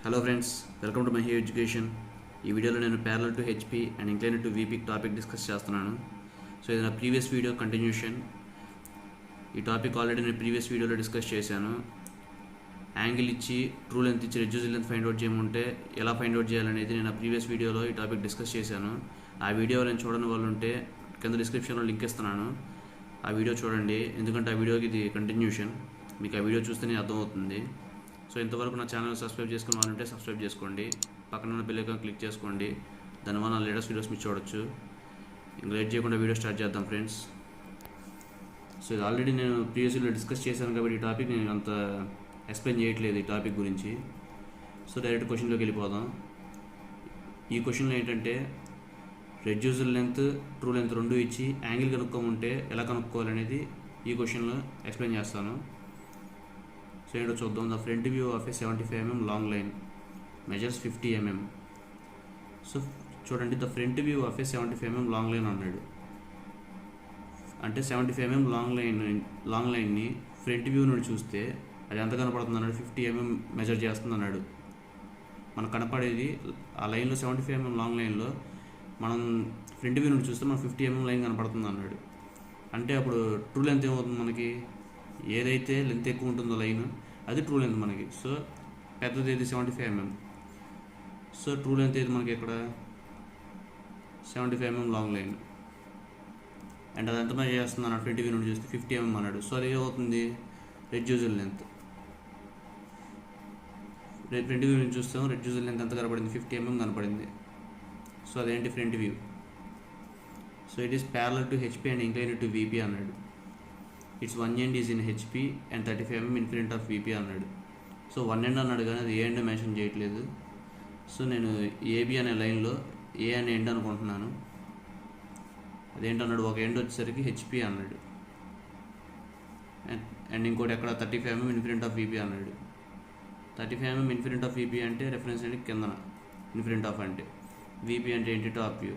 Hello friends, welcome to my here education. ఈ వీడియోలో నేను parallel to HP and inclined to VP topic discuss చేస్తున్నాను. So ఇది నా ప్రీవియస్ వీడియో కంటిన్యూషన్. ఈ టాపిక్ ఆల్రెడీ నేను ప్రీవియస్ వీడియోలో డిస్కస్ చేశాను. యాంగిల్ ఇచ్చి ట్రూ లెంత్ ఇచ్చి రెడ్యూస్డ్ లెంత్ ఫైండ్ అవుట్ చేయమంటే ఎలా ఫైండ్ అవుట్ చేయాలనేది నేను ప్రీవియస్ వీడియోలో ఈ టాపిక్ డిస్కస్ చేశాను. ఆ వీడియో నేను చూడని వాళ్ళు ఉంటే కింద డిస్క్రిప్షన్లో లింక్ ఇస్తున్నాను. ఆ వీడియో చూడండి, ఎందుకంటే ఆ వీడియోకి ఇది కంటిన్యూషన్. మీకు ఆ వీడియో చూస్తేనే అర్థమవుతుంది. సో ఇంతవరకు నా ఛానల్ సబ్స్క్రైబ్ చేసుకున్న వాళ్ళంటే సబ్స్క్రైబ్ చేసుకోండి, పక్కన ఉన్న బెల్ ఐకాన్ క్లిక్ చేసుకోండి. దానివల్ల నా లేటెస్ట్ వీడియోస్ మీరు చూడొచ్చు. ఇంకా లేట్ చేయకుండా వీడియో స్టార్ట్ చేద్దాం ఫ్రెండ్స్. సో ఇది ఆల్రెడీ నేను ప్రీవియస్ వీడియోలో డిస్కస్ చేశాను కాబట్టి ఈ టాపిక్ నేను అంత ఎక్స్ప్లెయిన్ చేయట్లేదు ఈ టాపిక్ గురించి. సో డైరెక్ట్ క్వశ్చన్లోకి వెళ్ళిపోదాం. ఈ క్వశ్చన్లో ఏంటంటే రెడ్యూస్డ్ లెంత్ ట్రూ లెంత్ రెండు ఇచ్చి యాంగిల్ కనుక్కోమంటే ఎలా కనుక్కోవాలనేది ఈ క్వశ్చన్లో ఎక్స్ప్లెయిన్ చేస్తాను. సో ఏంటో చూద్దాం. The front view of a 75 mm long line measures 50 mm. So చూడండి, the front view of a 75 mm long line అన్నాడు. అంటే 75 mm లాంగ్ లైన్ని ఫ్రంట్ వ్యూ నుండి చూస్తే అది ఎంత కనపడుతుంది అన్నాడు. 50 mm మెజర్ చేస్తుంది అన్నాడు. మనకు కనపడేది ఆ లైన్లో 75 mm లాంగ్ లైన్లో మనం ఫ్రంట్ వ్యూ నుండి చూస్తే మనకు 50 mm లైన్ కనపడుతుంది అన్నాడు. అంటే అప్పుడు ట్రూ లెంత్ ఏమవుతుంది, మనకి ఏదైతే లెంత్ ఎక్కువ ఉంటుందో లైన్ అది ట్రూ లెంత్ మనకి. సో పెద్దది ఏది 75 mm. సో ట్రూ లెంత్ ఏది మనకి ఇక్కడ 75 mm లాంగ్ లైన్. అండ్ అది ఎంత మెజర్ చేస్తుంది అన్నాడు. ఫ్రంట్ వ్యూ నుండి చూస్తే 50 mm అన్నాడు. సో అది ఏమవుతుంది, రెడ్యూస్డ్ లెంత్. ఫ్రంట్ వ్యూ నుంచి చూస్తాం, రెడ్యూస్డ్ లెంత్ ఎంత కనపడింది, 50 mm కనపడింది. సో అదేంటి front view. So it is parallel to HP and inclined to VP అన్నాడు. It's one end is in HP and 35 mm in front of VP అన్నాడు. So one end అన్నాడు కానీ అది ఏ ఎండ్ మెన్షన్ చేయట్లేదు. So నేను AB అనే లైన్లో ఏ అనే ఎండ్ అనుకుంటున్నాను. అదేంటన్నాడు, ఒక ఎండ్ వచ్చేసరికి హెచ్పి అన్నాడు అండ్ ఇంకోటి ఎక్కడ 35 mm in front of VP అన్నాడు. 35 mm in front of VP అంటే రెఫరెన్స్ అంటే కిందన, ఇన్ ఫ్రంట్ ఆఫ్ అంటే వీపీ అంటే ఏంటి, టాప్ వ్యూ.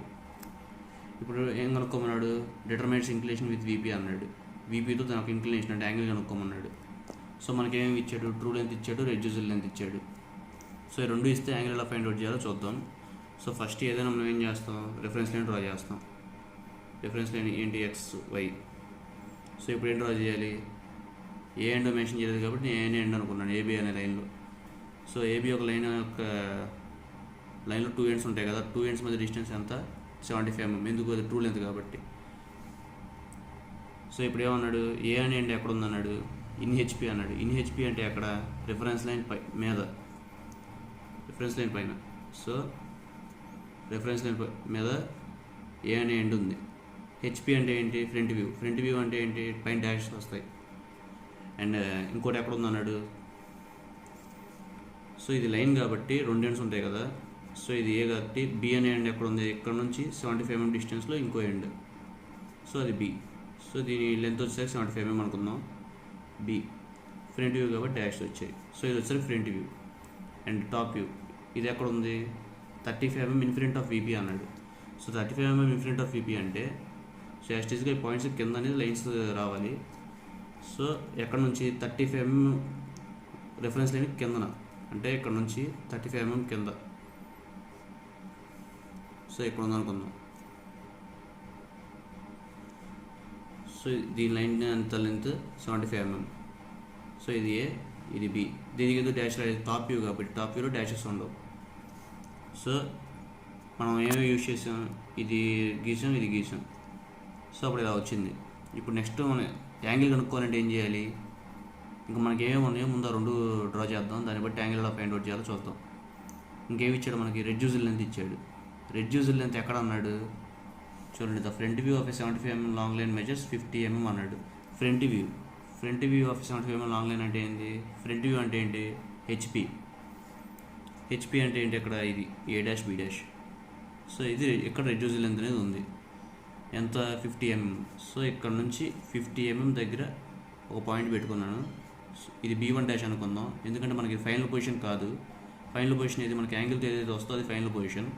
ఇప్పుడు ఏం కనుక్కోమన్నాడు, డిటర్మైన్స్ ఇంక్లినేషన్ విత్ వీపీ అన్నాడు. వీపీతో తనకు ఇంక్లినేషన్ అంటే యాంగిల్ కనుక్కోమన్నాడు. సో మనకేమేమి ఇచ్చాడు, ట్రూ లెంత్ ఇచ్చాడు, రెడ్యూస్డ్ లెంత్ ఇచ్చాడు. సో ఈ రెండు ఇస్తే యాంగిల్ ఎలా ఫైండ్ అవుట్ చేయాలో చూద్దాం. సో ఫస్ట్ ఏదైనా మనం ఏం చేస్తాం, రెఫరెన్స్ లైన్ డ్రా చేస్తాం. రెఫరెన్స్ లైన్ ఏంటి, ఎక్స్ వై. సో ఇప్పుడు ఏం డ్రా చేయాలి, ఏ ఎండ్ మెన్షన్ చేయలేదు కాబట్టి నేను ఏ ఎండ్ అనుకున్నాను, ఏబి అనే లైన్లో. సో ఏబి ఒక లైన్ యొక్క లైన్లో 2 ఎండ్స్ ఉంటాయి కదా, 2 ఎండ్స్ మధ్య డిస్టెన్స్ ఎంత, 75 mm. ఎందుకు, అది ట్రూ లెంత్ కాబట్టి. సో ఇప్పుడు ఏమన్నాడు, ఏ అనే ఎండ్ ఎక్కడ ఉందన్నాడు, ఇన్ హెచ్పి అన్నాడు. ఇన్ హెచ్పి అంటే అక్కడ రిఫరెన్స్ లైన్ మీద, రిఫరెన్స్ లైన్ పైన. సో రిఫరెన్స్ లైన్ మీద ఏ అనే ఎండ్ ఉంది. హెచ్పి అంటే ఏంటి, ఫ్రంట్ వ్యూ. ఫ్రంట్ వ్యూ అంటే ఏంటి, పైన డాష్ వస్తాయి. అండ్ ఇంకోటి ఎక్కడ ఉందన్నాడు. సో ఇది లైన్ కాబట్టి 2 ఎండ్స్ ఉంటాయి కదా. సో ఇది ఏ కాబట్టి బి అనే ఎండ్ ఎక్కడ ఉంది, ఇక్కడ నుంచి 75 mm డిస్టెన్స్లో ఇంకో ఎండ్. సో అది బి. సో దీని లెంత్ వచ్చేసరికి 75 mm అనుకుందాం. బి ఫ్రంట్ వ్యూ కాబట్టి డాష్ వచ్చాయి. సో ఇది వచ్చేసరికి front view. And top view ఇది ఎక్కడ ఉంది, 35 mm in front of VP అన్నాడు. So 35 mm in front of VP అంటే సో యాస్టీస్గా ఈ పాయింట్స్ కింద అనేది లైన్స్ రావాలి. సో ఎక్కడ నుంచి 35 mm రెఫరెన్స్ లైన్ కిందన, అంటే ఇక్కడ నుంచి 35 mm కింద. సో ఇక్కడ ఉందనుకుందాం. సో దీని లైన్ ఎంత లెంత్ 75 mm. సో ఇది ఏ, ఇది బి. దీనికి ఏదో డాష్ రాలేదు, టాప్ వ్యూ కాబట్టి టాప్ వ్యూలో డాషెస్ ఉండవు. సో మనం ఏమేమి యూజ్ చేసాం, ఇది గీసాం, ఇది గీసాం. సో అప్పుడు ఇలా వచ్చింది. ఇప్పుడు నెక్స్ట్ మనం యాంగిల్ కనుక్కోవాలంటే ఏం చేయాలి, ఇంకా మనకి ఏమేమి ఉన్నాయో ముందు 2 డ్రా చేద్దాం. దాన్ని బట్టి యాంగిల్ ఎలా ఫైండ్ అవుట్ చేయాలో చూద్దాం. ఇంకేమి ఇచ్చాడు మనకి, రెడ్యూస్డ్ లెంత్ ఇచ్చాడు. రెడ్యూస్డ్ లెంత్ ఎక్కడ అన్నాడు, చూడండి, the front view of 75 mm long line measures 50 mm అన్నాడు. Front view of 75 mm long line అంటే ఏంటి, ఫ్రంట్ వ్యూ అంటే ఏంటి, హెచ్పి. హెచ్పి అంటే ఏంటి, అక్కడ ఇది ఏ డాష్ బి డాష్. సో ఇది ఇక్కడ రెడ్యూస్డ్ లెంత్ అనేది ఉంది, ఎంత, 50 mm. సో ఇక్కడ నుంచి 50 mm దగ్గర ఒక పాయింట్ పెట్టుకున్నాను. ఇది B1 డాష్ అనుకుందాం, ఎందుకంటే మనకి ఫైనల్ పొజిషన్ కాదు. ఫైనల్ పొజిషన్ ఏది, మనకి యాంగిల్తో ఏదైతే వస్తుందో అది ఫైనల్ పొజిషన్.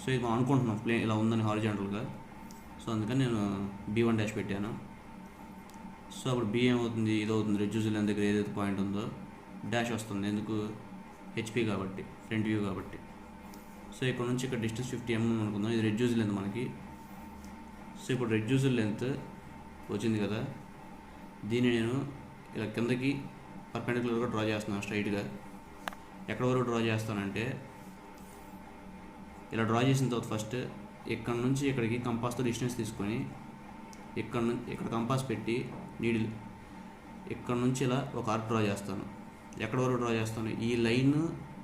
సో ఇది మనం అనుకుంటున్నాం ప్లేన్ ఇలా ఉందని హారిజాంటల్గా. సో అందుకని నేను B1 డాష్ పెట్టాను. సో అప్పుడు బి ఏమవుతుంది, ఇది అవుతుంది, రెడ్యూస్డ్ లెంత్ దగ్గర ఏదైతే పాయింట్ ఉందో డాష్ వస్తుంది. ఎందుకు, హెచ్పి కాబట్టి ఫ్రంట్ వ్యూ కాబట్టి. సో ఇక్కడ నుంచి ఇక్కడ డిస్టెన్స్ 50 mm అనుకుందాం. ఇది రెడ్యూస్ లెంత్ మనకి. సో ఇప్పుడు రెడ్యూస్ లెంత్ వచ్చింది కదా, దీన్ని నేను ఇలా కిందకి పర్పెండిక్యులర్గా డ్రా చేస్తున్నాను స్ట్రైట్గా. ఎక్కడ వరకు డ్రా చేస్తానంటే ఇలా డ్రా చేసిన తర్వాత ఫస్ట్ ఇక్కడ నుంచి ఇక్కడికి కంపాస్తో డిస్టెన్స్ తీసుకొని ఇక్కడ కంపాస్ పెట్టి నీడిల్ ఇక్కడ నుంచి ఇలా ఒక ఆర్క్ డ్రా చేస్తాను. ఎక్కడ వరకు డ్రా చేస్తాను, ఈ లైన్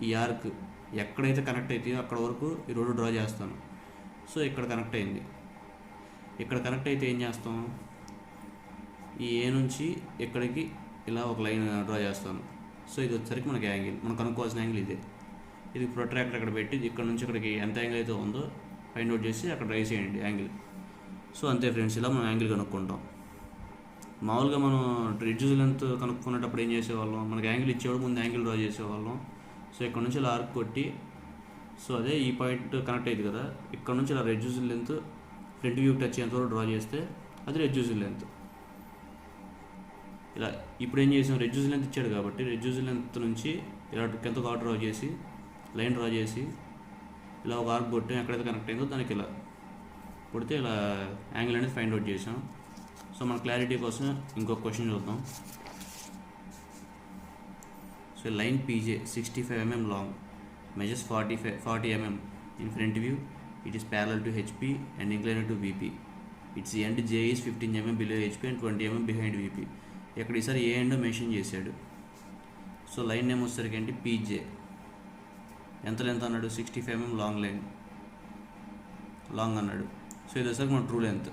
ఈ ఆర్క్ ఎక్కడైతే కనెక్ట్ అవుతాయో అక్కడ వరకు ఈ రోడ్డు డ్రా చేస్తాను. సో ఇక్కడ కనెక్ట్ అయింది. ఇక్కడ కనెక్ట్ అయితే ఏం చేస్తాం, ఈ ఏ నుంచి ఇక్కడికి ఇలా ఒక లైన్ డ్రా చేస్తాను. సో ఇది వచ్చేసరికి మనకి యాంగిల్, మనం కనుక్కోవాల్సిన యాంగిల్ ఇదే. ఇది ప్రొట్రాక్టర్ అక్కడ పెట్టి ఇక్కడ నుంచి ఇక్కడికి ఎంత యాంగిల్ అయితే ఉందో ఫైండ్ అవుట్ చేసి అక్కడ రైస్ చేయండి యాంగిల్. సో అంతే ఫ్రెండ్స్, ఇలా మనం యాంగిల్ కనుక్కుంటాం. మామూలుగా మనం రెడ్యూస్ లెంత్ కనుక్కునేటప్పుడు ఏం చేసేవాళ్ళం, మనకి యాంగిల్ ఇచ్చేవాడు ముందు యాంగిల్ డ్రా చేసేవాళ్ళం. సో ఇక్కడ నుంచి ఇలా ఆర్క్ కొట్టి, సో అదే ఈ పాయింట్ కనెక్ట్ అయ్యింది కదా, ఇక్కడ నుంచి ఇలా reduce length front view touch అయ్యేంత వరకు డ్రా చేస్తే అది రెడ్యూస్ లెంత్. ఇలా ఇప్పుడు ఏం చేసాం, రెడ్యూస్ లెంత్ ఇచ్చాడు కాబట్టి రెడ్యూస్ లెంత్ నుంచి ఇలా కింద ఒక డ్రా చేసి లైన్ డ్రా చేసి ఇలా ఒక ఆర్క్ కొట్టి ఎక్కడైతే కనెక్ట్ అయిందో దానికి ఇలా కొడితే ఇలా యాంగిల్ అనేది ఫైండ్ అవుట్ చేసాం. సో మన క్లారిటీ కోసం ఇంకొక క్వశ్చన్ చూద్దాం. So line P J 65 mm long, measures 40 mm in front view. It is parallel to HP and inclined to VP. Its end J is 15 mm below HP and 20 mm behind VP. ఇక్కడ ఈసారి ఏ end mention చేశాడు. So line name వచ్చేసరికి ఏంటి, PJ. ఎంత length అన్నాడు, 65 mm long line, long అన్నాడు. So ఇది వచ్చేసరికి మన ట్రూ లెంత్.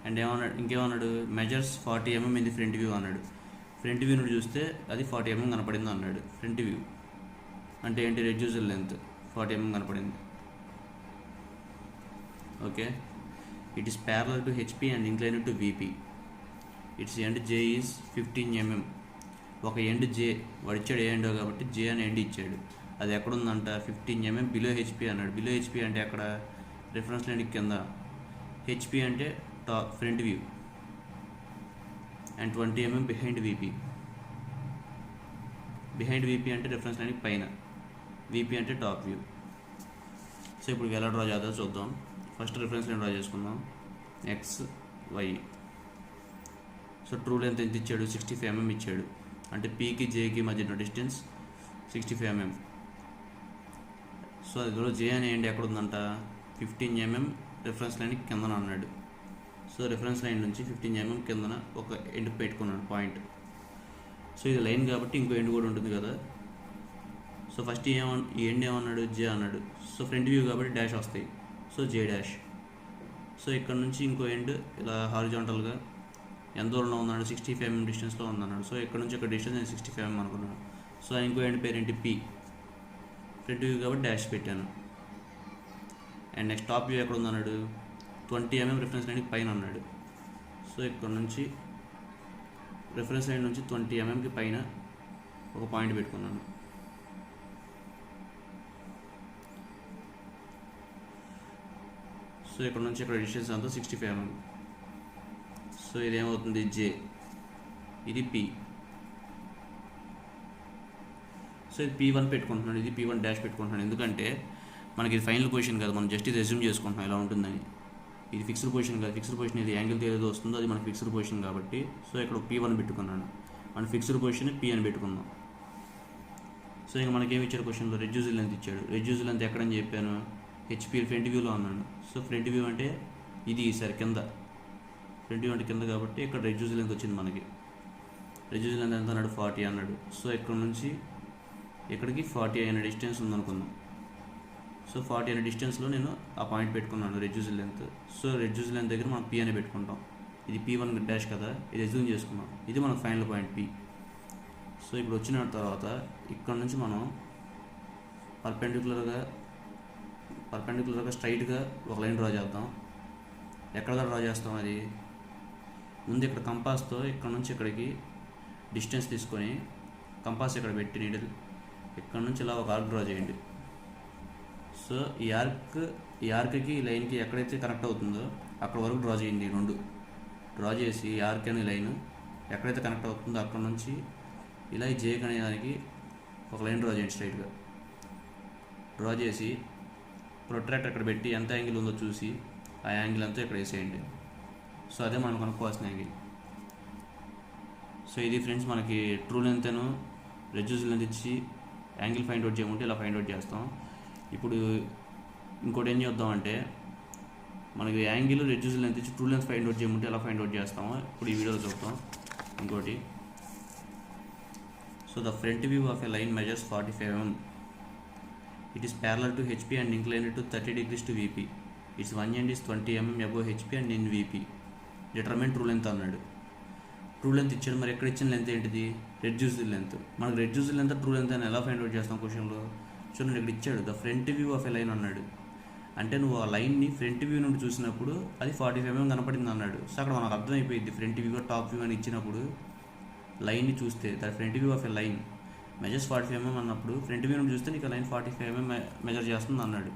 అండ్ ఏమన్నాడు, ఇంకేమన్నాడు, measures 40 mm in the front view అన్నాడు. ఫ్రంట్ వ్యూ నుండి చూస్తే అది 40 mm కనపడింది అన్నాడు. ఫ్రంట్ వ్యూ అంటే ఏంటి, రెడ్యూసర్ లెంత్ 40 mm కనపడింది. Okay, it is parallel to HP and inclined to VP. It's end J is 15 mm. ఒక ఎండ్ జే వాడు ఇచ్చాడు, ఏ ఎండో కాబట్టి జే అని ఎండ్ ఇచ్చాడు. అది ఎక్కడుందంట, 15 mm బిలో హెచ్పి అన్నాడు. బిలో హెచ్పి అంటే అక్కడ రిఫరెన్స్ లైన్ కింద, హెచ్పి అంటే top front view, and 20 mm behind VP. Behind VP అంటే రిఫరెన్స్ లైన్కి పైన, వీపీ అంటే టాప్ వ్యూ. సో ఇప్పుడు ఎలా డ్రా చేద్దాం చూద్దాం. ఫస్ట్ రిఫరెన్స్ లైన్ డ్రా చేసుకుందాం, X Y. So true length ఎంత ఇచ్చాడు, 65 mm ఇచ్చాడు. అంటే పీకి జేకి మధ్య డిస్టెన్స్ 65 mm. సో అందులో జే అనే ఎండ్ ఎక్కడ ఉందంట, 15 mm రిఫరెన్స్ లైన్కి కిందన అన్నాడు. సో రిఫరెన్స్ లైన్ నుంచి 15 mm కిందన ఒక ఎండ్ పెట్టుకున్నాడు పాయింట్. సో ఇది లైన్ కాబట్టి ఇంకో ఎండ్ కూడా ఉంటుంది కదా. సో ఫస్ట్ ఈ ఎండ్ ఏమన్నాడు, జే అన్నాడు. సో ఫ్రంట్ వ్యూ కాబట్టి డాష్ వస్తాయి, సో జే డాష్. సో ఇక్కడ నుంచి ఇంకో ఎండ్ ఇలా హారిజాంటల్గా ఎంత దూరంలో ఉన్నాడు, 65 mm డిస్టెన్స్లో ఉందన్నాడు. సో ఇక్కడ నుంచి ఇక్కడ డిస్టెన్స్ నేను 65 mm అనుకున్నాను. సో ఇంకో ఎండ్ పేరు ఏంటి, పి. ఫ్రంట్ వ్యూ కాబట్టి డాష్ పెట్టాను. అండ్ నెక్స్ట్ టాప్ వ్యూ ఎక్కడ ఉందన్నాడు, 20 mm రిఫరెన్స్ లైన్కి పైన అన్నాడు. సో ఇక్కడ నుంచి రిఫరెన్స్ లైన్ నుంచి 20 mmకి పైన ఒక పాయింట్ పెట్టుకున్నాను. సో ఇక్కడ నుంచి ఇక్కడ డిస్టెన్స్ అంతా 65 mm. సో ఇదేమవుతుంది, జే, ఇది పి. సో ఇది P1 పెట్టుకుంటున్నాను, ఇది P1 డాష్ పెట్టుకుంటున్నాను. ఎందుకంటే మనకి ఇది ఫైనల్ పొజిషన్ కాదు, మనం జస్ట్ ఇది అజ్యూమ్ చేసుకుంటున్నాం ఇలా ఉంటుందని. ఇది ఫిక్స్డ్ పొజిషన్ కాదు, ఫిక్స్డ్ పొజిషన్ ఇది యాంగిల్ ఏదో వస్తుందో అది మనకి ఫిక్స్డ్ పొజిషన్ కాబట్టి. సో ఇక్కడ P1 పెట్టుకున్నాను, మన ఫిక్స్డ్ పొజిషన్ P అని పెట్టుకుందాం. సో ఇంకా మనకేమి ఇచ్చాడు క్వశ్చన్లో, రెడ్యూస్ లెంత్ ఇచ్చాడు. రెడ్యూస్ లెంత్ ఎక్కడని చెప్పాను, హెచ్పి ఫ్రంట్ వ్యూలో అన్నాను. సో ఫ్రంట్ వ్యూ అంటే ఇది ఈసారి కింద, ఫ్రంట్ వ్యూ అంటే కింద కాబట్టి ఇక్కడ రెడ్యూస్ లెంత్ వచ్చింది మనకి. రెడ్యూస్ లెంత్ ఎంత అన్నాడు, 40 అన్నాడు. సో ఇక్కడ నుంచి ఇక్కడికి 40 అయిన డిస్టెన్స్ ఉందనుకుందాం. సో 40 అనే డిస్టెన్స్లో నేను ఆ పాయింట్ పెట్టుకున్నాను reduce length. So reduce length దగ్గర మనం P అని పెట్టుకుంటాం. ఇది P1 డాష్ కదా, ఇది అజ్యూమ్ చేసుకున్నాం. ఇది మన ఫైనల్ పాయింట్ P. సో ఇప్పుడు వచ్చిన తర్వాత ఇక్కడ నుంచి మనం పర్పెండిక్యులర్గా స్ట్రైట్గా ఒక లైన్ డ్రా చేద్దాం. ఎక్కడ డ్రా చేస్తాం, అది ముందు ఇక్కడ కంపాస్తో ఇక్కడ నుంచి ఇక్కడికి డిస్టెన్స్ తీసుకొని కంపాస్ ఇక్కడ పెట్టి నీడిల్ ఇక్కడ నుంచి ఇలా ఒక ఆర్క్ డ్రా చేయండి. సో ఈ ఆర్క్కి లైన్కి ఎక్కడైతే కనెక్ట్ అవుతుందో అక్కడ వరకు డ్రా చేయండి. రెండు డ్రా చేసి ఈ ఆర్క్ అనే లైన్ ఎక్కడైతే కనెక్ట్ అవుతుందో అక్కడ నుంచి ఇలా ఈ జే అనే దానికి ఒక లైన్ డ్రా చేయండి. స్ట్రైట్గా డ్రా చేసి ప్రొట్రాక్టర్ అక్కడ పెట్టి ఎంత యాంగిల్ ఉందో చూసి ఆ యాంగిల్ అంతా ఇక్కడ వేసేయండి. సో అదే మనం కనుక్కోవాల్సిన యాంగిల్. సో ఇది ఫ్రెండ్స్ మనకి ట్రూ లెంత్ అను రెడ్యూస్ లెంత్ ఇచ్చి యాంగిల్ ఫైండ్ అవుట్ చేయమంటే ఇలా ఫైండ్ అవుట్ చేస్తాం. ఇప్పుడు ఇంకోటి ఏం చేద్దామంటే మనకి యాంగిల్ రెడ్యూస్ లెంత్ ఇచ్చి ట్రూ లెంత్ ఫైండ్ అవుట్ చేయమంటే ఎలా ఫైండ్ అవుట్ చేస్తామో ఇప్పుడు ఈ వీడియోలో చూద్దాం. ఇంకోటి, so the front view of a line measures 45 mm. It is parallel to HP and inclined to 30 degrees to VP. Its one end is 20 mm above HP and in VP. Determine true length అన్నాడు. True length ఇచ్చాడు. మరి ఎక్కడ ఇచ్చిన length ఏంటిది? Reduced length. మనకు reduced length true length అని ఎలా find out చేస్తాం క్వశ్చన్లో? చూడండి ఇక్కడ ఇచ్చాడు the front view of a line అన్నాడు. అంటే నువ్వు ఆ లైన్ని ఫ్రంట్ వ్యూ నుండి చూసినప్పుడు అది 45 mm కనపడింది అన్నాడు. సో అక్కడ మనకు అర్థమైపోయింది ఫ్రంట్ వ్యూ టాప్ వ్యూ అని ఇచ్చినప్పుడు లైన్ని చూస్తే the front view of a line measures 45 mm అన్నప్పుడు ఫ్రంట్ వ్యూ నుండి చూస్తే నీకు లైన్ 45 mm మెజర్ చేస్తుంది అన్నాడు.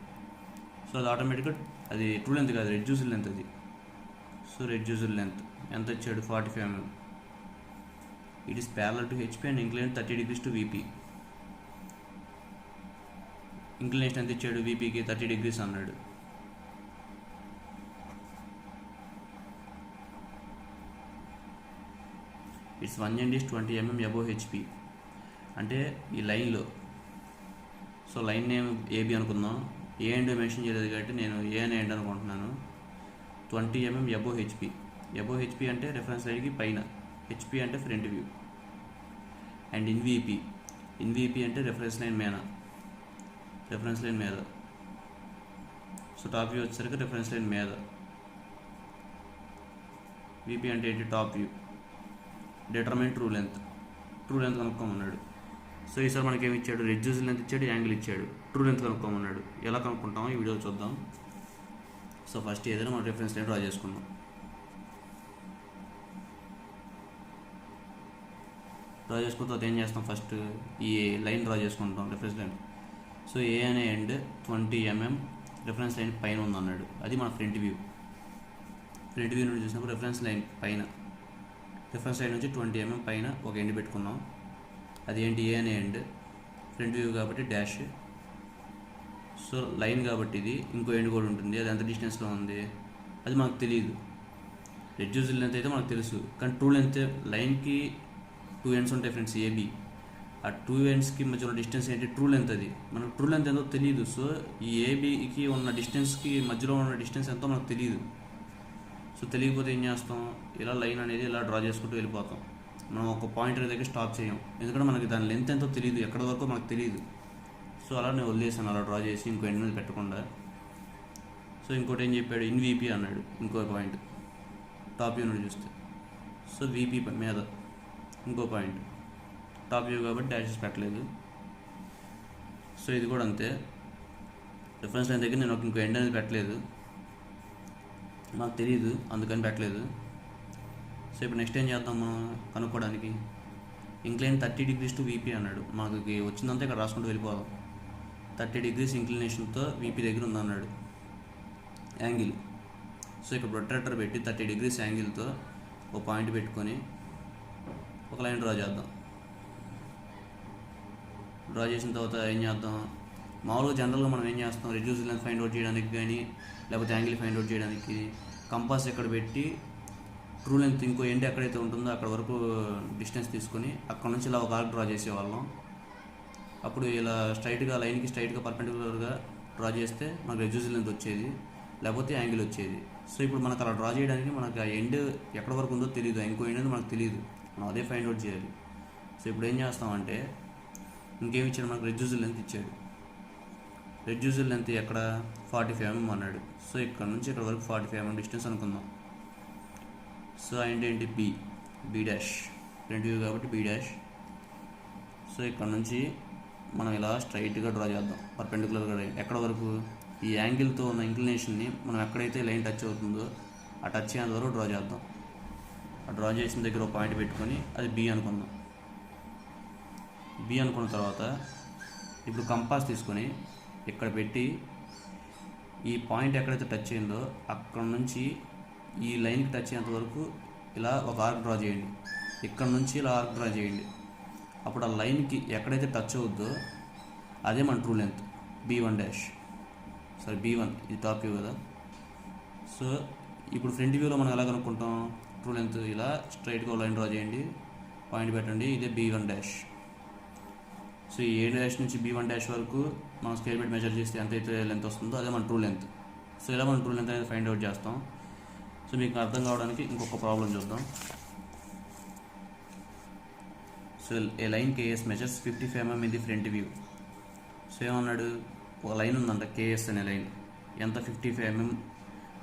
సో అది ఆటోమేటిక్గా అది ట్రూ లెంత్ కాదు, రెడ్యూస్డ్ లెంత్ అది. సో రెడ్యూస్డ్ లెంత్ ఎంత ఇచ్చాడు? 45 mm. It is parallel to HP and incline 30 degrees to VP. Inclination ఎంత ఇచ్చాడు? వీపీకి 30 degrees అన్నాడు. It's one end is 20 mm above HP. అంటే ఈ లైన్లో, సో లైన్ నేమ్ ఏబి అనుకుందాం. ఏ ఎండ్ మెన్షన్ చేయలేదు కాబట్టి నేను ఏ అనే ఎండ్ అనుకుంటున్నాను. 20 mm above HP. Above HP అంటే రెఫరెన్స్ లైన్కి పైన, హెచ్పి అంటే ఫ్రంట్ వ్యూ. అండ్ ఇన్వీపీ అంటే రెఫరెన్స్ లైన్ మీద. సో టాప్ వ్యూ వచ్చేసరికి రెఫరెన్స్ లైన్ మీద. వీపీ అంటే ఏంటి? Top view. Determine true length కనుక్కోమన్నాడు. సో ఈసారి మనకి ఏమి ఇచ్చాడు? రెడ్యూస్ లెంత్ ఇచ్చాడు, యాంగిల్ ఇచ్చాడు, ట్రూ లెంత్ కనుక్కోమన్నాడు. ఎలా కనుక్కుంటామో ఈ వీడియోలో చూద్దాం. సో ఫస్ట్ ఏదైనా మనం రెఫరెన్స్ లైన్ డ్రా చేసుకుందాం. డ్రా చేసుకున్న తర్వాత ఏం చేస్తాం? ఫస్ట్ ఈ లైన్ డ్రా చేసుకుంటాం, రిఫరెన్స్ లైన్. సో ఏ అనే ఎండ్ 20 mm రిఫరెన్స్ లైన్ పైన ఉందన్నాడు. అది మన ఫ్రంట్ వ్యూ నుండి చూసినప్పుడు రిఫరెన్స్ లైన్ పైన, రిఫరెన్స్ లైన్ నుంచి 20 mm పైన ఒక ఎండ్ పెట్టుకున్నాం. అది ఏంటి? ఏ అనే ఎండ్. ఫ్రంట్ వ్యూ కాబట్టి డాష్. సో లైన్ కాబట్టి ఇది ఇంకో ఎండ్ కూడా ఉంటుంది. అది ఎంత డిస్టెన్స్లో ఉంది అది మనకు తెలియదు. రెడ్యూస్డ్ లెంత్ అయితే మనకు తెలుసు, కానీ ట్రూ లెంత్ లైన్కి 2 ends ఉంటాయి ఫ్రెండ్స్, ఏబి. ఆ 2 endsకి మధ్య ఉన్న డిస్టెన్స్ ఏంటి? True length. అది మనకు ట్రూ లెంత్ ఎంతో తెలియదు. సో ఈ ఏబికి ఉన్న డిస్టెన్స్కి మధ్యలో ఉన్న డిస్టెన్స్ ఎంతో మనకు తెలియదు. సో తెలియకపోతే ఏం చేస్తాం? ఇలా లైన్ అనేది ఇలా డ్రా చేసుకుంటూ వెళ్ళిపోతాం. మనం ఒక పాయింట్ దగ్గర స్టాప్ చేయం, ఎందుకంటే మనకి దాని లెంత్ ఎంతో తెలియదు, ఎక్కడ వరకు మనకు తెలియదు. సో అలా నేను వదిలేసాను, అలా డ్రా చేసి ఇంకో ఎండ్ మీద పెట్టకుండా. సో ఇంకోటి ఏం చెప్పాడు? ఇన్వీపీ అన్నాడు. ఇంకో పాయింట్ టాప్ వ్యూ నుండి చూస్తే. సో వీపీ మీద ఇంకో పాయింట్, టాప్ వ్యూ కాబట్టి డాషెస్ పెట్టలేదు. సో ఇది కూడా అంతే, రిఫరెన్స్ లైన్ దగ్గర నేను ఇంకో ఎండ్ అనేది పెట్టలేదు, నాకు తెలియదు అందుకని పెట్టలేదు. సో ఇప్పుడు నెక్స్ట్ ఏం చేద్దాం మనం కనుక్కోవడానికి? ఇంక్లైన్ 30 degrees టు వీపీ అన్నాడు. మనకి వచ్చిందంతా ఇక్కడ రాసుకుంటూ వెళ్ళిపోదాం. 30 degrees ఇంక్లినేషన్తో వీపీ దగ్గర ఉందన్నాడు యాంగిల్. సో ఇక్కడ ప్రొట్రాక్టర్ పెట్టి 30 degrees యాంగిల్తో ఒక పాయింట్ పెట్టుకొని ఒక లైన్ డ్రా చేద్దాం. డ్రా చేసిన తర్వాత ఏం చేద్దాం? మామూలుగా జనరల్గా మనం ఏం చేస్తాం? రెడ్యూస్ లెంత్ ఫైండ్ అవుట్ చేయడానికి కానీ లేకపోతే యాంగిల్ ఫైండ్ అవుట్ చేయడానికి కంపాస్ ఎక్కడ పెట్టి ట్రూ లెంత్ ఇంకో ఎండ్ ఎక్కడైతే ఉంటుందో అక్కడ వరకు డిస్టెన్స్ తీసుకొని అక్కడ నుంచి ఇలా ఒక ఆర్క్ డ్రా చేసేవాళ్ళం. అప్పుడు ఇలా స్ట్రైట్గా లైన్కి స్ట్రైట్గా పర్పెండిక్యులర్గా డ్రా చేస్తే మనకు రెడ్యూస్ లెంత్ వచ్చేది, లేకపోతే యాంగిల్ వచ్చేది. సో ఇప్పుడు మనకు అలా డ్రా చేయడానికి మనకు ఆ ఎండ్ ఎక్కడ వరకు ఉందో తెలియదు, ఇంకో ఎండ్ అనేది మనకు తెలియదు, మనం అదే ఫైండ్ అవుట్ చేయాలి. సో ఇప్పుడు ఏం చేస్తామంటే ఇంకేమి ఇచ్చాడు? మనకు రెడ్యూస్ లెంత్ ఇచ్చాడు. రెడ్యూస్ లెంత్ ఎక్కడ? 45 mm అన్నాడు. సో ఇక్కడ నుంచి ఇక్కడ వరకు 45 mm డిస్టెన్స్ అనుకుందాం. సో ఏంటి? B dash. ఫ్రంట్ వ్యూ కాబట్టి బి డాష్. సో ఇక్కడ నుంచి మనం ఇలా స్ట్రైట్గా డ్రా చేద్దాం పర్పెండిక్యులర్గా. ఎక్కడ వరకు? ఈ యాంగిల్తో ఉన్న ఇంక్లినేషన్ని మనం ఎక్కడైతే లైన్ టచ్ అవుతుందో ఆ టచ్ అయ్యేంత వరకు డ్రా చేద్దాం. ఆ డ్రా చేసిన దగ్గర ఒక పాయింట్ పెట్టుకొని అది బి అనుకుందాం. బి అనుకున్న తర్వాత ఇప్పుడు కంపాస్ తీసుకొని ఇక్కడ పెట్టి ఈ పాయింట్ ఎక్కడైతే టచ్ అయిందో అక్కడ నుంచి ఈ లైన్కి టచ్ అయ్యేంత వరకు ఇలా ఒక ఆర్క్ డ్రా చేయండి. ఇక్కడ నుంచి ఇలా ఆర్క్ డ్రా చేయండి. అప్పుడు ఆ లైన్కి ఎక్కడైతే టచ్ అవుద్దో అదే మన true length B1 dash. Sorry B1, ఇది టాప్ వ్యూ కదా. సో ఇప్పుడు ఫ్రంట్ వ్యూలో మనం ఎలా కనుక్కుంటాం? ట్రూ లెంత్ ఇలా స్ట్రైట్గా లైన్ డ్రా చేయండి, పాయింట్ పెట్టండి, ఇదే B1 డాష్. సో ఈ A డాష్ నుంచి B1 డాష్ వరకు మనం స్క్వేర్ బిట్ మెజర్ చేస్తే ఎంతైతే లెంత్ వస్తుందో అదే మన ట్రూ లెంత్. సో ఇలా మనం ట్రూ లెంత్ అనేది ఫైండ్ అవుట్ చేస్తాం. సో మీకు అర్థం కావడానికి ఇంకొక ప్రాబ్లం చూద్దాం. So A line KS measures 55 mm in the front view. So ఏమన్నాడు, ఒక లైన్ ఉందంట KS అనే లైన్, ఎంత 55 mm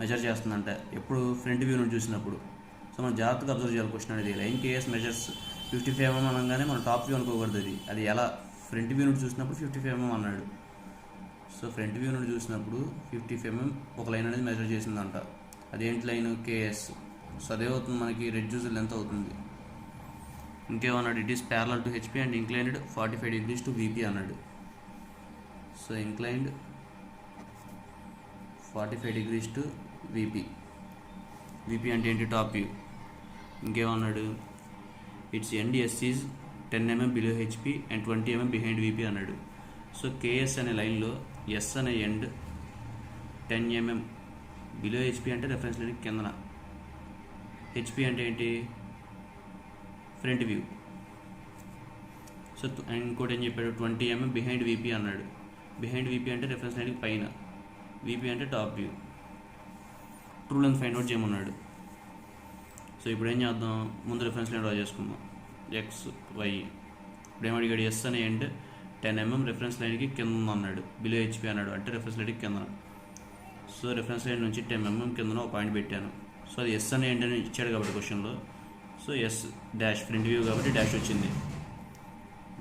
మెజర్ చేస్తుందంట ఎప్పుడు ఫ్రంట్ వ్యూ నుండి చూసినప్పుడు. సో మనం జాగ్రత్తగా అబ్జర్వ్ చేయాలి క్వశ్చన్ అనేది. లైన్ KS మెజర్స్ 55 mm అనగానే మనం టాప్ వ్యూ అనుకోకూడదు. అది ఎలా ఫ్రంట్ వ్యూ నుండి చూసినప్పుడు 55 mm అన్నాడు. సో ఫ్రంట్ వ్యూ నుండి చూసినప్పుడు 55 mm ఒక లైన్ అనేది మెజర్ చేసిందంట. అదేంటి లైన్? KS. సో అదే అవుతుంది మనకి రెడ్యూస్డ్ లెంత్ అవుతుంది. ఇంకేమన్నాడు, it is parallel to HP and inclined 45 degrees to VP అన్నాడు. So inclined 45 degrees to VP. VP అంటే ఏంటి? Top view. ఇంకేమన్నాడు, it's end S is 10 mm below HP and 20 mm behind VP అన్నాడు. So KS అనే లైన్లో S అనే ఎండ్ 10 mm below HP అంటే రెఫరెన్స్ లైన్ కిందన, HP అంటే ఏంటి? Front view. సో ఇంకోటి ఏం చెప్పాడు, 20 mm బిహైండ్ VP అన్నాడు. బిహైండ్ VP అంటే రెఫరెన్స్ లైన్కి పైన, VP అంటే top view. True length find out చేయమన్నాడు. సో ఇప్పుడు ఏం చేద్దాం, ముందు రెఫరెన్స్ లైన్ డ్రా చేసుకుందాం, XY. ఇప్పుడు ఏం అడిగాడు, S అనే ఎండ్ 10 mm రెఫరెన్స్ లైన్కి కింద ఉందన్నాడు, బిలో HP అన్నాడు, అంటే రెఫరెన్స్ లైన్కి కింద. సో రెఫరెన్స్ లైన్ నుంచి 10 mm కింద ఒక పాయింట్ పెట్టాను. సో అది S అనే ఎండ్ అని ఇచ్చాడు కాబట్టి క్వశ్చన్లో. So S dash front view కాబట్టి డాష్ వచ్చింది.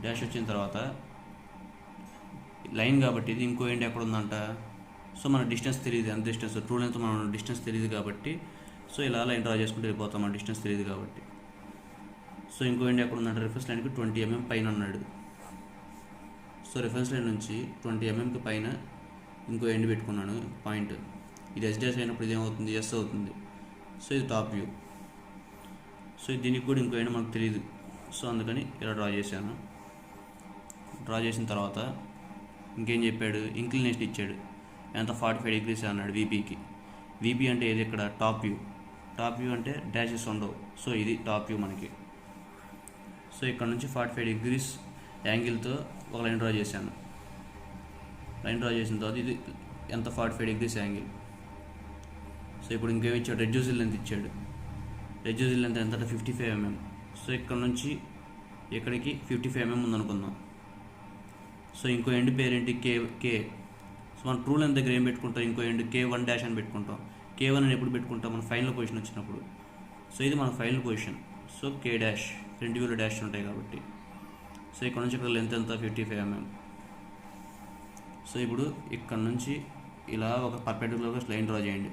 డాష్ వచ్చిన తర్వాత లైన్ కాబట్టి ఇది ఇంకో ఎండ్ ఎక్కడ ఉందంట. సో మన డిస్టెన్స్ తెలియదు, ఎంత డిస్టెన్స్ ట్రూ లెంత్ మనం డిస్టెన్స్ తెలియదు కాబట్టి సో ఇలా లైన్ డ్రా చేసుకుంటూ వెళ్ళిపోతాం, మన డిస్టెన్స్ తెలియదు కాబట్టి. సో ఇంకో ఎండ్ ఎక్కడ ఉందంటే రెఫరెన్స్ లైన్కి 20 mm పైన అన్నాడు. సో రెఫరెన్స్ లైన్ నుంచి 20 mmకి పైన ఇంకో ఎండ్ పెట్టుకున్నాను పాయింట్. ఇది S డాష్ అయినప్పుడు ఇది ఏమవుతుంది? S అవుతుంది. సో ఇది టాప్ వ్యూ. సో దీనికి కూడా ఇంకో ఎండ్ మనకు తెలియదు, సో అందుకని ఇలా డ్రా చేశాను. డ్రా చేసిన తర్వాత ఇంకేం చెప్పాడు, ఇంక్లినేషన్ ఇచ్చాడు, ఎంత 45 degrees అన్నాడు VPకి. VP అంటే ఏది? ఇక్కడ టాప్ వ్యూ. టాప్ వ్యూ అంటే డాషెస్ ఉండవు. సో ఇది టాప్ వ్యూ మనకి. సో ఇక్కడ నుంచి 45 degrees యాంగిల్తో ఒక లైన్ డ్రా చేశాను. లైన్ డ్రా చేసిన తర్వాత ఇది ఎంత? 45 degrees యాంగిల్. సో ఇప్పుడు ఇంకేమి ఇచ్చాడు, రెడ్యూస్డ్ లెంత్ ఇచ్చాడు. రెడ్యూస్డ్ లెంత్ ఎంత? 55 mm. సో ఇక్కడ నుంచి ఇక్కడికి 55 mm ఉందనుకుందాం. సో ఇంకో ఎండ్ పేరేంటి? K. సో మన ట్రూ లెంత్ దగ్గర ఏం పెట్టుకుంటాం? ఇంకో ఎండ్ K1 డాష్ అని పెట్టుకుంటాం. K1 అని ఎప్పుడు పెట్టుకుంటాం? మన ఫైనల్ పొజిషన్ వచ్చినప్పుడు. సో ఇది మన final position. So K dash front వ్యూలో డాష్ ఉంటాయి కాబట్టి. సో ఇక్కడ నుంచి ఇక్కడ లెంత్ ఎంత? 55 mm. సో ఇప్పుడు ఇక్కడ నుంచి ఇలా ఒక పర్పెండిక్యులర్గా లైన్ డ్రా చేయండి.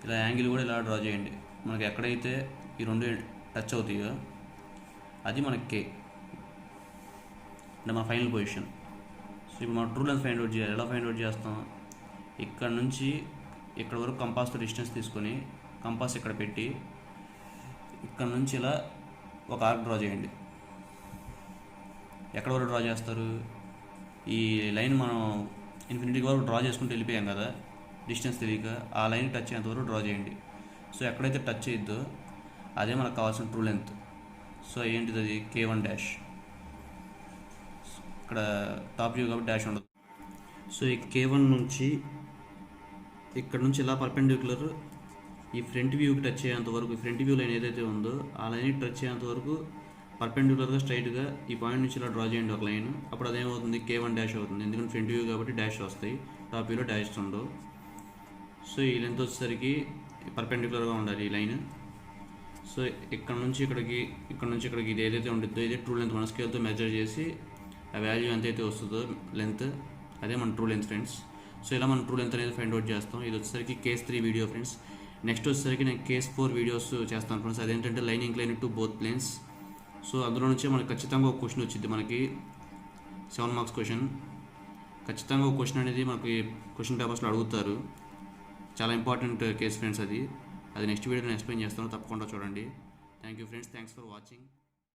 ఇలా యాంగిల్ కూడా ఇలా డ్రా చేయండి. మనకి ఎక్కడైతే ఈ రెండు టచ్ అవుతాయో అది మనకి K అంటే మన ఫైనల్ పొజిషన్. సో ఇప్పుడు మనం ట్రూ లెంత్ ఫైండ్ అవుట్ చేయాలి. ఎలా ఫైండ్ అవుట్ చేస్తాం? ఇక్కడ నుంచి ఇక్కడ వరకు కంపాస్తో డిస్టెన్స్ తీసుకొని కంపాస్ ఇక్కడ పెట్టి ఇక్కడ నుంచి ఇలా ఒక ఆర్క్ డ్రా చేయండి. ఎక్కడ వరకు డ్రా చేస్తారు? ఈ లైన్ మనం ఇన్ఫినిటీ వరకు డ్రా చేసుకుంటూ వెళ్ళిపోయాం కదా, డిస్టెన్స్ తెలియక. ఆ లైన్ టచ్ అయ్యేంత వరకు డ్రా చేయండి. సో ఎక్కడైతే టచ్ అయ్యిద్దో అదే మనకు కావాల్సిన ట్రూ లెంత్. సో ఏంటిది? అది K1 డాష్. ఇక్కడ టాప్ వ్యూ కాబట్టి డాష్ ఉండదు. సో ఈ K1 నుంచి ఇక్కడ నుంచి ఇలా పర్పెండిక్యులర్ ఈ ఫ్రంట్ వ్యూకి టచ్ అయ్యేంత వరకు, ఫ్రంట్ వ్యూ లైన్ ఏదైతే ఉందో ఆ లైన్కి టచ్ అయ్యేంత వరకు పర్పెండిక్యులర్గా స్ట్రైట్గా ఈ పాయింట్ నుంచి ఇలా డ్రా చేయండి ఒక లైన్. అప్పుడు అదేమవుతుంది? K1 డాష్ అవుతుంది. ఎందుకంటే ఫ్రంట్ వ్యూ కాబట్టి డాష్ వస్తాయి, టాప్ వ్యూలో డాష్ ఉండవు. సో ఈ లెంత్ వచ్చేసరికి పర్పెండిక్యులర్గా ఉండాలి ఈ లైన్. సో ఇక్కడ నుంచి ఇక్కడికి, ఇక్కడ నుంచి ఇక్కడికి ఇది ఏదైతే ఉంటుందో ఇదే ట్రూ లెంత్. మన స్కేల్తో మెజర్ చేసి ఆ వాల్యూ ఎంతైతే వస్తుందో లెంత్ అదే మన ట్రూ లెంత్ ఫ్రెండ్స్. సో ఇలా మనం ట్రూ లెంత్ అనేది ఫైండ్ అవుట్ చేస్తాం. ఇది వచ్చేసరికి కేస్ 3 వీడియో ఫ్రెండ్స్. నెక్స్ట్ వచ్చేసరికి నేను కేస్ 4 వీడియోస్ చేస్తాను ఫ్రెండ్స్. అదేంటంటే line incline to both planes. So అందులో నుంచే మనకి ఖచ్చితంగా ఒక క్వశ్చన్ వచ్చింది, మనకి 7 మార్క్స్ క్వశ్చన్. ఖచ్చితంగా ఒక క్వశ్చన్ అనేది మనకి క్వశ్చన్ పేపర్స్లో అడుగుతారు. చాలా ఇంపార్టెంట్ కేస్ ఫ్రెండ్స్ అది నెక్స్ట్ వీడియో నేను ఎక్స్ప్లెయిన్ చేస్తాను, తప్పకుండా చూడండి. Thank you friends, thanks for watching.